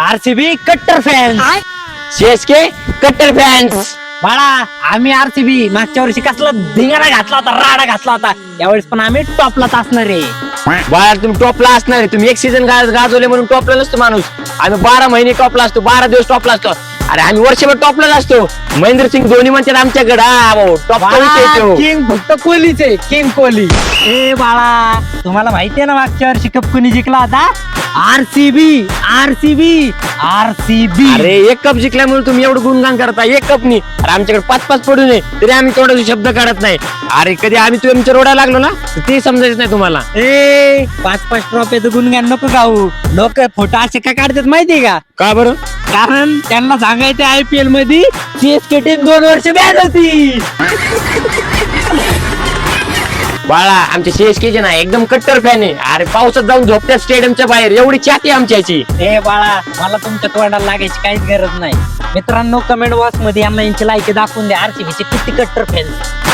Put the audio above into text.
RCB कट्टर fans. CSK कट्टर fans. बाळा आम्ही आरसीबी मागच्या वर्षी कसला धिंगाणा घातला होता, राडा घातला होता. यावेळेस पण आम्ही टॉपलाच असणार आहे. बाळा तुम्ही टॉपला असणार आहे. तुम्ही एक सीझन गाजवले म्हणून टॉपला नसतो माणूस. आम्ही 12 महिने टॉपला असतो, 12 दिवस टॉपला असतो. अरे आम्ही वर्षभर टॉपलाच असतो. महेंद्रसिंग धोनी म्हणतात आमच्याकडे टॉप. किंग फक्त कोहलीच आहे, किंग कोहली. ए बाळा तुम्हाला माहितीये ना मागच्या वर्षी कप कोणी जिंकला होता? RCB RCB RCB. अरे एक कप जिंकल्यामुळे तुम्ही एवढं गुणगान करता. एक कपनी अरे आमच्याकडे 5-5 पडू नये तरी आम्ही थोडासा शब्द काढत नाही. अरे कधी आम्ही तुमच्या रोडाला लागलो ना तर ते समजायचं नाही तुम्हाला. ए 5-5 ट्रॉफीचं गुणगान नको गाऊ. लोक फोटो असे का काढतात माहितीये का? का बरं? कारण त्यांना सांगायचं IPL मध्ये सीएसके टीम 2 वर्ष बॅन होती. बाळा आमच्या सीएसके ना एकदम कट्टर फॅन आहे. अरे पावसात जाऊन झोपत्या स्टेडियमच्या बाहेर एवढी चाहती आमच्याची. ए बाळा मला तुमच्या तोंडाला लागायची काहीच गरज नाही. मित्रांनो कमेंट बॉक्स मध्ये यांना यांची लायकी दाखवून द्या. आरसीबीचे किती कट्टर फॅन्स.